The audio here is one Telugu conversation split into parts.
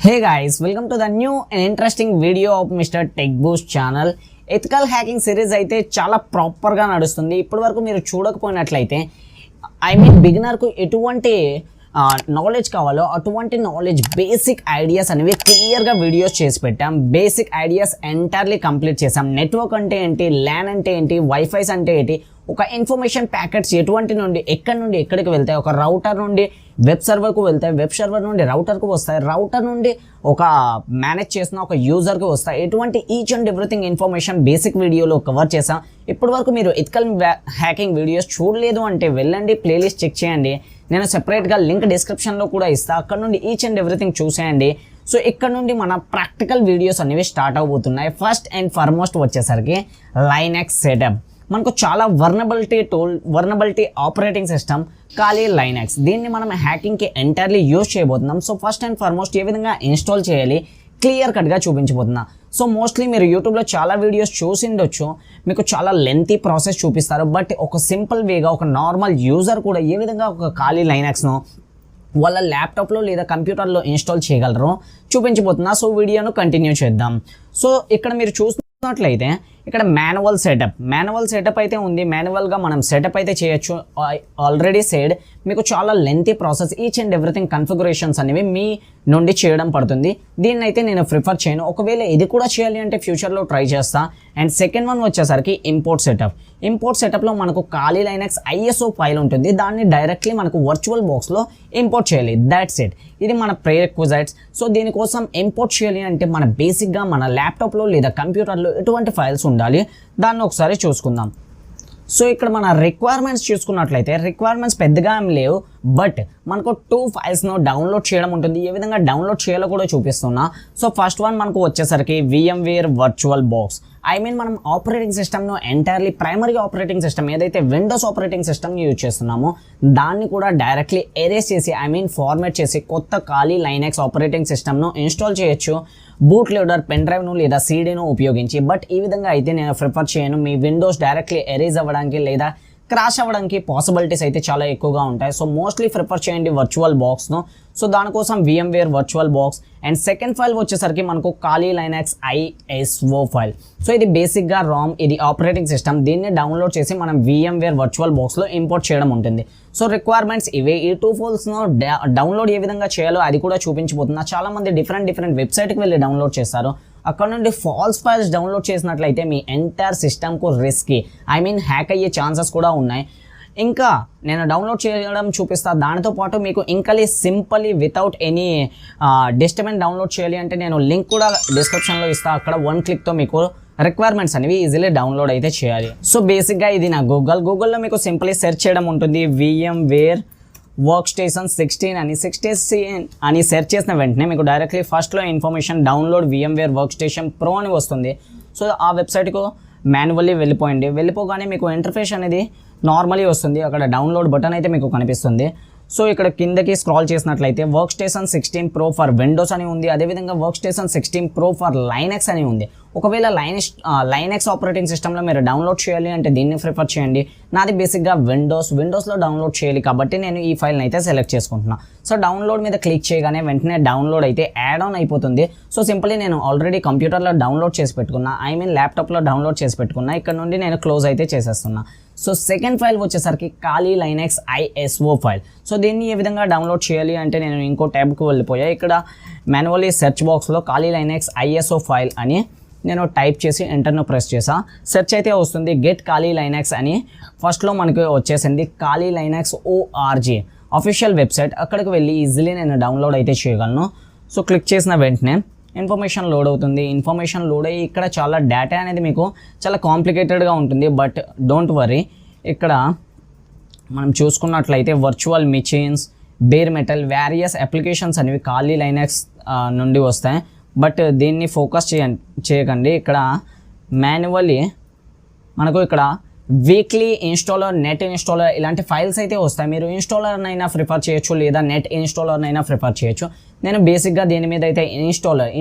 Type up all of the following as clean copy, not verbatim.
Hey guys, welcome to the new and interesting video of Mr. Tech Boost channel. Ethical hacking series అయితే చాలా ప్రాపర్గా నడుస్తుంది. ఇప్పటి వరకు మీరు చూడకపోయినట్లయితే బిగినర్కు ఎటువంటి నాలెడ్జ్ కావాలో అటువంటి నాలెడ్జ్ బేసిక్ ఐడియాస్ అనేవి క్లియర్గా వీడియోస్ చేసి పెట్టాం. బేసిక్ ఐడియాస్ ఎంటైర్లీ కంప్లీట్ చేసాం. నెట్వర్క్ అంటే ఏంటి, ల్యాన్ అంటే ఏంటి, వైఫైస్ అంటే ఏంటి, ఒక ఇన్ఫర్మేషన్ ప్యాకెట్స్ ఎటువంటి నుండి ఎక్కడి నుండి ఎక్కడికి వెళ్తాయి, ఒక రౌటర్ నుండి వెబ్ సర్వర్కు వెళ్తాయి, వెబ్ సర్వర్ నుండి రౌటర్కు వస్తాయి, రౌటర్ నుండి ఒక మేనేజ్ చేసిన ఒక యూజర్కి వస్తాయి. ఎటువంటి each and everything information basic వీడియోలో కవర్ చేసాం. ఇప్పటి వరకు మీరు ఎథికల్ హ్యాకింగ్ వీడియోస్ చూడలేదు అంటే వెళ్ళండి, ప్లేలిస్ట్ చెక్ చేయండి. నేను సెపరేట్గా లింక్ డిస్క్రిప్షన్లో కూడా ఇస్తాను, అక్కడ నుండి ఈచ్ అండ్ ఎవ్రీథింగ్ చూసేయండి. సో ఇక్కడ నుండి మన ప్రాక్టికల్ వీడియోస్ అనేవి స్టార్ట్ అవబోతున్నాయి. ఫస్ట్ అండ్ ఫార్మోస్ట్ వచ్చేసరికి లైనక్స్ సెటప్. మనకు చాలా వర్నబిలిటీ ఆపరేటింగ్ సిస్టమ్ ఖాళీ లైనక్స్. దీన్ని మనం హ్యాకింగ్కి ఎంటైర్లీ యూజ్ చేయబోతున్నాం. సో ఫస్ట్ అండ్ ఫార్మోస్ట్ ఏ విధంగా ఇన్స్టాల్ చేయాలి క్లియర్ కట్గా చూపించబోతున్నా. సో మోస్ట్లీ మీరు యూట్యూబ్లో చాలా వీడియోస్ చూసిండొచ్చు, మీకు చాలా లెంతీ ప్రాసెస్ చూపిస్తారు. బట్ ఒక సింపుల్ వేగా ఒక నార్మల్ యూజర్ కూడా ఏ విధంగా ఒక ఖాళీ లైనక్స్ను వాళ్ళ ల్యాప్టాప్లో లేదా కంప్యూటర్లో ఇన్స్టాల్ చేయగలరో చూపించబోతున్నా. సో వీడియోను కంటిన్యూ చేద్దాం. సో ఇక్కడ మీరు చూసినట్లయితే ఇక్కడ మాన్యువల్ సెటప్ అయితే ఉంది. మాన్యువల్గా మనం సెటప్ అయితే చేయొచ్చు. ఆల్రెడీ సెడ్ మీకు చాలా lengthy process, each and everything configurations అనేవి మీ నుండి చేయడం పడుతుంది. దీన్ని అయితే నేను ప్రిఫర్ చేయను. ఒకవేళ ఇది కూడా చేయాలి అంటే ఫ్యూచర్లో ట్రై చేస్తా. అండ్ సెకండ్ వన్ వచ్చేసరికి ఇంపోర్ట్ సెటప్లో మనకు ఖాళీ లైనక్స్ ISO ఫైల్ ఉంటుంది. దాన్ని డైరెక్ట్లీ మనకు వర్చువల్ బాక్స్లో ఇంపోర్ట్ చేయాలి. That's it. ఇది మన ప్రీరెక్విజైట్స్. సో దీనికోసం ఇంపోర్ట్ చేయాలి అంటే మన బేసిక్గా మన ల్యాప్టాప్లో లేదా కంప్యూటర్లో ఎటువంటి ఫైల్స్ ఉండాలి దాన్ని ఒకసారి చూసుకుందాం. సో ఇక్కడ మన రిక్వైర్మెంట్స్ చూసుకున్నట్లయితే రిక్వైర్మెంట్స్ పెద్దగా ఏం లేవు, బట్ మనకు 2 ఫైల్స్ను డౌన్లోడ్ చేయడం ఉంటుంది. ఏ విధంగా డౌన్లోడ్ చేయాలో కూడా చూపిస్తున్నా. సో ఫస్ట్ వన్ మనకు వచ్చేసరికి VMware వర్చువల్ బాక్స్. మనం ఆపరేటింగ్ సిస్టమ్ను ఎంటైర్లీ ప్రైమరీ ఆపరేటింగ్ సిస్టమ్ ఏదైతే విండోస్ ఆపరేటింగ్ సిస్టమ్ని యూజ్ చేస్తున్నామో దాన్ని కూడా డైరెక్ట్లీ ఎరేస్ చేసి ఫార్మాట్ చేసి కొత్త ఖాళీ లైనక్స్ ఆపరేటింగ్ సిస్టమ్ను ఇన్స్టాల్ చేయొచ్చు బూట్ లోడర్, పెన్ డ్రైవ్ను లేదా CDను ఉపయోగించి. బట్ ఈ విధంగా అయితే నేను ప్రిఫర్ చేయను. మీ విండోస్ డైరెక్ట్లీ ఎరేజ్ అవ్వడానికి లేదా క్రాష్ అవ్వడానికి పాసిబిలిటీస్ అయితే చాలా ఎక్కువగా ఉంటాయి. సో మోస్ట్లీ ప్రిఫర్ చేయండి వర్చువల్ బాక్స్ను. సో దానికోసం VMware virtual box. And second file వచ్చేసరికి మనకు ఖాళీ లైనక్స్ ISO ఫైల్. సో ఇది బేసిక్గా ROM, ఇది ఆపరేటింగ్ సిస్టమ్. దీన్ని డౌన్లోడ్ చేసి మనం VMware వర్చువల్ బాక్స్లో ఇంపోర్ట్ చేయడం ఉంటుంది. సో రిక్వైర్మెంట్స్ ఇవే. ఈ 2 ఫైల్స్ను డౌన్లోడ్ ఏ విధంగా చేయాలో అది కూడా చూపించబోతున్నా. చాలామంది డిఫరెంట్ వెబ్సైట్కి వెళ్ళి డౌన్లోడ్ చేస్తారు. అక్కడ నుండి ఫాల్స్ ఫైల్స్ డౌన్లోడ్ చేసినట్లయితే మీ ఎంటైర్ సిస్టమ్కు రిస్కీ, హ్యాక్ అయ్యే ఛాన్సెస్ కూడా ఉన్నాయి. ఇంకా నేను డౌన్లోడ్ చేయడం చూపిస్తా. దానితో పాటు మీకు ఇంకా simply without any disturbance download చేయాలి అంటే నేను లింక్ కూడా డిస్క్రిప్షన్లో ఇస్తాను. అక్కడ 1 క్లిక్తో మీకు రిక్వైర్మెంట్స్ అనేవి ఈజీలీ డౌన్లోడ్ అయితే చేయాలి. సో బేసిక్గా ఇది నా గూగుల్లో మీకు సింపుల్లీ సెర్చ్ చేయడం ఉంటుంది. VMware వర్క్-స్టేషన్ 16 అని సెర్చ్ చేసిన వెంటనే మీకు డైరెక్ట్లీ ఫస్ట్లో information download VMware work-station pro అని వస్తుంది. సో ఆ వెబ్సైట్కు మాన్యువల్లీ వెళ్ళిపోగానే మీకు ఇంటర్ఫేస్ అనేది నార్మల్లీ వస్తుంది. అక్కడ డౌన్లోడ్ బటన్ అయితే మీకు కనిపిస్తుంది. సో ఇక్కడ కిందకి స్క్రాల్ చేసినట్లయితే వర్క్-స్టేషన్ 16 Pro ఫర్ విండోస్ అని ఉంది. అదేవిధంగా వర్క్-స్టేషన్ 16 Pro ఫర్ లైనక్స్ అని ఉంది. ఒకవేళ లైనక్స్ ఆపరేటింగ్ సిస్టంలో మీరు డౌన్లోడ్ చేయాలి అంటే దీన్ని ప్రిఫర్ చేయండి. నాది బేసిక్గా విండోస్లో డౌన్లోడ్ చేయాలి కాబట్టి నేను ఈ ఫైల్ని అయితే సెలెక్ట్ చేసుకుంటున్నాను. సో డౌన్లోడ్ మీద క్లిక్ చేయగానే వెంటనే డౌన్లోడ్ అయితే యాడ్ ఆన్ అయిపోతుంది. సో సింపుల్లీ నేను ఆల్రెడీ కంప్యూటర్లో డౌన్లోడ్ చేసి పెట్టుకున్నా, ల్యాప్టాప్లో డౌన్లోడ్ చేసి పెట్టుకున్నా. ఇక్కడ నుండి నేను క్లోజ్ అయితే చేసేస్తున్నా. సో సెకండ్ ఫైల్ వచ్చేసరికి ఖాళీ లైనక్స్ ISO ఫైల్. సో దీన్ని ఏ విధంగా డౌన్లోడ్ చేయాలి అంటే నేను ఇంకో ట్యాబ్కి వెళ్ళిపోయా. ఇక్కడ మాన్యువల్లీ సెర్చ్ బాక్స్లో ఖాళీ లైనక్స్ ISO ఫైల్ అని నేను టైప్ చేసి ఎంటర్ను ప్రెస్ చేసా. సెర్చ్ అయితే వస్తుంది గెట్ ఖాళీ లైనక్స్ అని. ఫస్ట్లో మనకి వచ్చేసింది ఖాళీ లైనక్స్ org అఫీషియల్ వెబ్సైట్. అక్కడికి వెళ్ళి ఈజీలీ నేను డౌన్లోడ్ అయితే చేయగలను. సో క్లిక్ చేసిన వెంటనే ఇన్ఫర్మేషన్ లోడ్ అవుతుంది. ఇన్ఫర్మేషన్ లోడ్ అయ్యి ఇక్కడ చాలా డేటా అనేది మీకు చాలా కాంప్లికేటెడ్గా ఉంటుంది. బట్ డోంట్ వరీ, ఇక్కడ మనం చూసుకున్నట్లయితే virtual machines, bare metal, various applications అనేవి ఖాళీ లైనక్స్ నుండి వస్తాయి. బట్ దీన్ని ఫోకస్ చేయకండి. ఇక్కడ మాన్యువల్లీ మనకు ఇక్కడ వీక్లీ ఇన్స్టాలర్, నెట్ ఇన్స్టాలర్ ఇలాంటి ఫైల్స్ అయితే వస్తాయి. మీరు ఇన్స్టాలర్నైనా ప్రిఫర్ చేయొచ్చు లేదా నెట్ ఇన్స్టాలర్నైనా ప్రిఫర్ చేయొచ్చు. నేను బేసిక్గా దీని మీద అయితే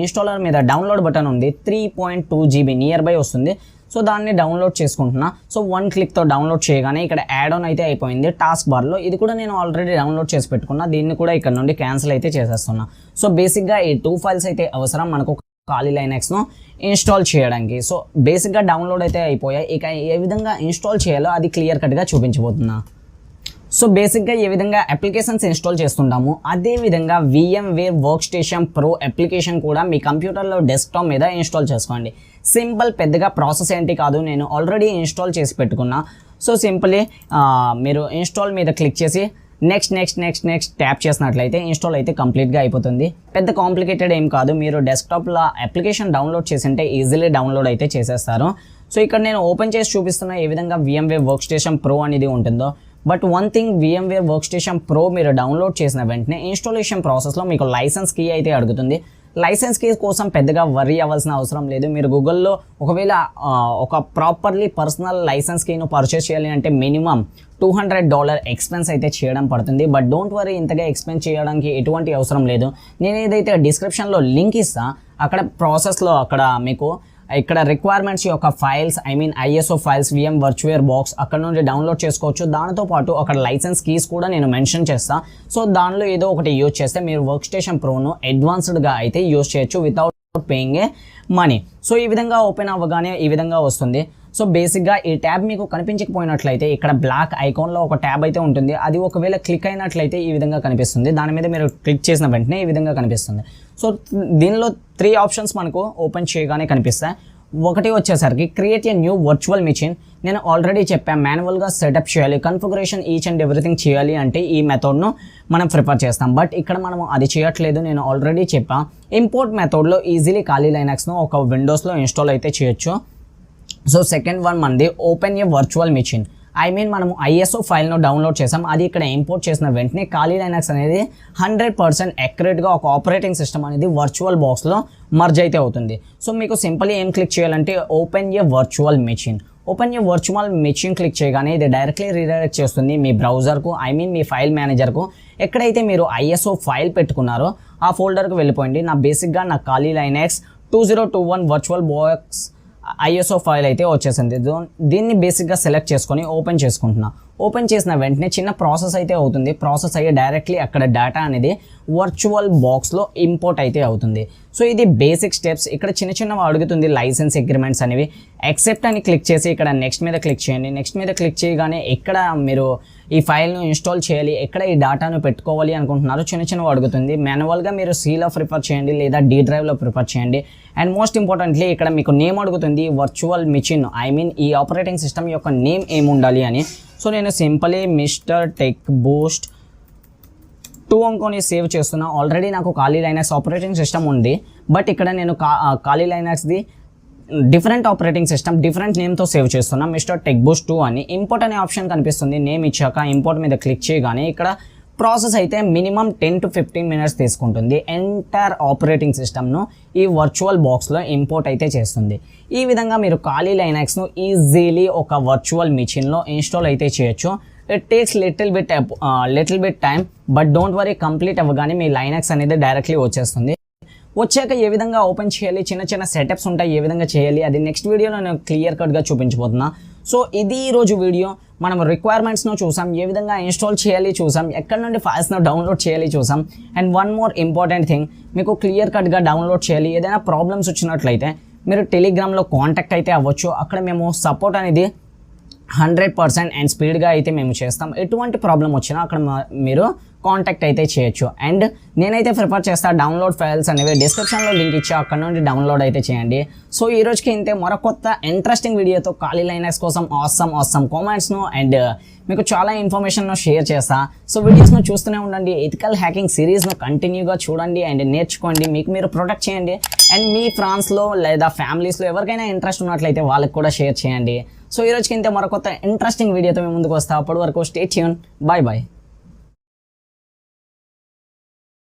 ఇన్స్టాలర్ మీద డౌన్లోడ్ బటన్ ఉంది. 3.2 GB నియర్ బై వస్తుంది. సో దాన్ని డౌన్లోడ్ చేసుకుంటున్నా. సో 1 క్లిక్తో డౌన్లోడ్ చేయగానే ఇక్కడ యాడ్ ఆన్ అయితే అయిపోయింది టాస్క్ బార్లో. ఇది కూడా నేను ఆల్రెడీ డౌన్లోడ్ చేసి పెట్టుకున్నా. దీన్ని కూడా ఇక్కడ నుండి క్యాన్సిల్ అయితే చేసేస్తున్నా. సో బేసిక్గా ఈ 2 ఫైల్స్ అయితే అవసరం మనకు ఖాళీ లైనక్స్ను ఇన్స్టాల్ చేయడానికి. సో బేసిక్గా డౌన్లోడ్ అయితే అయిపోయాయి. ఇక ఏ విధంగా ఇన్స్టాల్ చేయాలో అది క్లియర్ కట్గా చూపించబోతున్నా. సో బేసిక్గా ఏ విధంగా అప్లికేషన్స్ ఇన్స్టాల్ చేస్తుంటాము అదేవిధంగా VMware వర్క్-స్టేషన్ ప్రో అప్లికేషన్ కూడా మీ కంప్యూటర్లో డెస్క్టాప్ మీద ఇన్స్టాల్ చేసుకోండి. సింపుల్, పెద్దగా ప్రాసెస్ ఏంటి కాదు, నేను ఆల్రెడీ ఇన్స్టాల్ చేసి పెట్టుకున్నా. సో సింపుల్లీ మీరు ఇన్స్టాల్ మీద క్లిక్ చేసి నెక్స్ట్ ట్యాప్ చేసినట్లయితే ఇన్స్టాల్ అయితే కంప్లీట్గా అయిపోతుంది. పెద్ద కాంప్లికేటెడ్ ఏం కాదు, మీరు డెస్క్టాప్లో అప్లికేషన్ డౌన్లోడ్ చేసింటే ఈజీలీ డౌన్లోడ్ అయితే చేసేస్తారు. సో ఇక్కడ నేను ఓపెన్ చేసి చూపిస్తున్నా ఏ విధంగా VMware వర్క్-స్టేషన్ ప్రో అనేది ఉంటుందో. But one thing, VMware work-station pro మీరు డౌన్లోడ్ చేసిన వెంటనే ఇన్స్టాలేషన్ ప్రాసెస్లో మీకు లైసెన్స్ కీ అయితే అడుగుతుంది. లైసెన్స్ కీ కోసం పెద్దగా వర్రీ అవ్వాల్సిన అవసరం లేదు. మీరు గూగుల్లో ఒకవేళ ఒక ప్రాపర్లీ పర్సనల్ లైసెన్స్ కీను పర్చేస్ చేయాలి అంటే మినిమం $200 ఎక్స్పెన్స్ అయితే చేయడం పడుతుంది. బట్ డోంట్ వరీ, ఇంతగా ఎక్స్పెన్స్ చేయడానికి ఎటువంటి అవసరం లేదు. నేను ఏదైతే డిస్క్రిప్షన్లో లింక్ ఇస్తా, అక్కడ ప్రాసెస్లో అక్కడ మీకు ఇక్కడ రిక్వైర్మెంట్స్ యొక్క files, ISO files, VM virtual box అక్కడ నుండి డౌన్లోడ్ చేసుకోవచ్చు. దానితో అక్కడ లైసెన్స్ కీస్ కూడా నేను మెన్షన్ చేస్తాను. సో దానిలో ఏదో ఒకటి యూజ్ చేస్తే మీరు వర్క్-స్టేషన్ ప్రోను అడ్వాన్స్డ్గా అయితే యూజ్ చేయొచ్చు వితౌట్ పేయింగ్ ఏ మనీ. సో ఈ విధంగా ఓపెన్ అవ్వగానే ఈ విధంగా వస్తుంది. సో బేసిక్గా ఈ ట్యాబ్ మీకు కనిపించకపోయినట్లయితే ఇక్కడ బ్లాక్ ఐకాన్లో ఒక ట్యాబ్ అయితే ఉంటుంది. అది ఒకవేళ క్లిక్ అయినట్లయితే ఈ విధంగా కనిపిస్తుంది. దాని మీద మీరు క్లిక్ చేసిన వెంటనే ఈ విధంగా కనిపిస్తుంది. సో దీనిలో 3 ఆప్షన్స్ మనకు ఓపెన్ చేయగానే కనిపిస్తాయి. ఒకటి వచ్చేసరికి create a new virtual machine. నేను ఆల్రెడీ చెప్పాను, మాన్యువల్గా సెటప్ చేయాలి, కన్ఫిగరేషన్ ఈచ్ అండ్ ఎవ్రీథింగ్ చేయాలి అంటే ఈ మెథడ్ను మనం ప్రిఫర్ చేస్తాం. బట్ ఇక్కడ మనం అది చేయట్లేదు. నేను ఆల్రెడీ చెప్పాను, ఇంపోర్ట్ మెథడ్లో ఈజీలీ ఖాళీ లైనక్స్ను ఒక విండోస్లో ఇన్స్టాల్ అయితే చేయొచ్చు. సో సెకండ్ వన్ మనది ఓపెన్ ఏ వర్చువల్ మెషిన్. మనము ISO ఫైల్ను డౌన్లోడ్ చేసాం, అది ఇక్కడ ఇంపోర్ట్ చేసిన వెంటనే ఖాళీ లైనక్స్ అనేది 100% యాక్యురేట్గా ఒక ఆపరేటింగ్ సిస్టమ్ అనేది వర్చువల్ బాక్స్లో మర్జ్ అయితే అవుతుంది. సో మీకు సింపుల్లీ ఏం క్లిక్ చేయాలంటే ఓపెన్ ఏ వర్చువల్ మెషిన్. ఓపెన్ ఏ వర్చువల్ మెషిన్ క్లిక్ చేయగానే ఇది డైరెక్ట్లీ రీడైరెక్ట్ చేస్తుంది మీ బ్రౌజర్కు, మీ ఫైల్ మేనేజర్కు. ఎక్కడైతే మీరు ISO ఫైల్ పెట్టుకున్నారో ఆ ఫోల్డర్కి వెళ్ళిపోయింది. బేసిక్గా నా ఖాళీ Linux 2021 virtual box ISO file అయితే వచ్చేసింది. దీన్ని బేసిక్గా సెలెక్ట్ చేసుకొని ఓపెన్ చేసుకుంటున్నా. ఓపెన్ చేసిన వెంటనే చిన్న ప్రాసెస్ అయితే అవుతుంది. ప్రాసెస్ అయ్యి డైరెక్ట్లీ అక్కడ డేటా అనేది వర్చువల్ బాక్స్లో ఇంపోర్ట్ అయితే అవుతుంది. సో ఇది బేసిక్ స్టెప్స్. ఇక్కడ చిన్న అడుగుతుంది లైసెన్స్ అగ్రిమెంట్స్ అనేవి. యాక్సెప్ట్ అని క్లిక్ చేసి ఇక్కడ నెక్స్ట్ మీద క్లిక్ చేయండి. నెక్స్ట్ మీద క్లిక్ చేయగానే ఎక్కడ మీరు ఈ ఫైల్ను ఇన్స్టాల్ చేయాలి, ఎక్కడ ఈ డేటాను పెట్టుకోవాలి అనుకుంటున్నారో చిన్న అడుగుతుంది. మాన్యువల్గా మీరు Cలో ప్రిఫర్ చేయండి లేదా D డ్రైవ్లో ప్రిఫర్ చేయండి. అండ్ మోస్ట్ ఇంపార్టెంట్లీ ఇక్కడ మీకు నేమ్ అడుగుతుంది, వర్చువల్ మెషిన్ ఈ ఆపరేటింగ్ సిస్టమ్ యొక్క నేమ్ ఏముండాలి అని. సో నేను సింపుల్లీ మిస్టర్ టెక్ బూస్ట్ 2 అనుకొని సేవ్ చేస్తున్నా. ఆల్రెడీ నాకు ఖాళీ లైనక్స్ ఆపరేటింగ్ సిస్టమ్ ఉంది. బట్ ఇక్కడ నేను ఖాళీ లైనక్స్ది డిఫరెంట్ ఆపరేటింగ్ సిస్టమ్ డిఫరెంట్ నేమ్తో సేవ్ చేస్తున్నా, మిస్టర్ టెక్ బూస్ట్ 2 అని. ఇంపోర్ట్ అనే ఆప్షన్ కనిపిస్తుంది. నేమ్ ఇచ్చాక ఇంపోర్ట్ మీద క్లిక్ చేయగానే ఇక్కడ ప్రాసెస్ అయితే మినిమం 10 to 15 minutes తీసుకుంటుంది. ఎంటైర్ ఆపరేటింగ్ సిస్టమ్ను ఈ వర్చువల్ బాక్స్లో ఇంపోర్ట్ అయితే చేస్తుంది. ఈ విధంగా మీరు ఖాళీ లైనక్స్ను ఈజీలీ ఒక వర్చువల్ మెషిన్లో ఇన్స్టాల్ అయితే చేయొచ్చు. It takes little bit time, but don't worry, complete అవ్వగానే మీ లైనక్స్ అనేది డైరెక్ట్లీ వచ్చేస్తుంది. వచ్చాక ఏ విధంగా ఓపెన్ చేయాలి, చిన్న సెటప్స్ ఉంటాయి, ఏ విధంగా చేయాలి అది నెక్స్ట్ వీడియోలో నేను క్లియర్ కట్గా చూపించబోతున్నా. సో ఇది ఈరోజు వీడియో. మనం రిక్వైర్మెంట్స్ను చూసాం, ఏ విధంగా ఇన్స్టాల్ చేయాలి చూసాం, ఎక్కడ నుండి ఫైల్స్ను డౌన్లోడ్ చేయాలి చూసాం. And one more important thing, మీకు క్లియర్ కట్గా డౌన్లోడ్ చేయాలి, ఏదైనా ప్రాబ్లమ్స్ వచ్చినట్లయితే మీరు టెలిగ్రామ్లో కాంటాక్ట్ అయితే అవ్వచ్చు. అక్కడ మేము సపోర్ట్ అనేది 100% అండ్ స్పీడ్గా అయితే మేము చేస్తాం. ఎటువంటి ప్రాబ్లం వచ్చినా అక్కడ మీరు కాంటాక్ట్ అయితే చేయొచ్చు. అండ్ నేనైతే ప్రిఫర్ చేస్తా డౌన్లోడ్ ఫైల్స్ అనేవి డిస్క్రిప్షన్లో లింక్ ఇచ్చి అక్కడ నుండి డౌన్లోడ్ అయితే చేయండి. సో ఈ రోజుకి ఇంతే. మరొక ఇంట్రెస్టింగ్ వీడియోతో ఖాళీ లైనక్స్ కోసం ఆసమ్ కామెంట్స్ను అండ్ మీకు చాలా ఇన్ఫర్మేషన్ను షేర్ చేస్తా. సో వీడియోస్ను చూస్తూనే ఉండండి. ఎథికల్ హ్యాకింగ్ సిరీస్ను కంటిన్యూగా చూడండి అండ్ నేర్చుకోండి, మీకు మీరు ప్రొటెక్ట్ చేయండి. అండ్ మీ ఫ్రెండ్స్లో లేదా ఫ్యామిలీస్లో ఎవరికైనా ఇంట్రెస్ట్ ఉన్నట్లయితే వాళ్ళకి కూడా షేర్ చేయండి. సో ఈ రోజుకి ఇంతే. మరొక ఇంట్రెస్టింగ్ వీడియోతో మేము ముందుకు వస్తాం. అప్పటి వరకు స్టే ట్యూన్. బాయ్.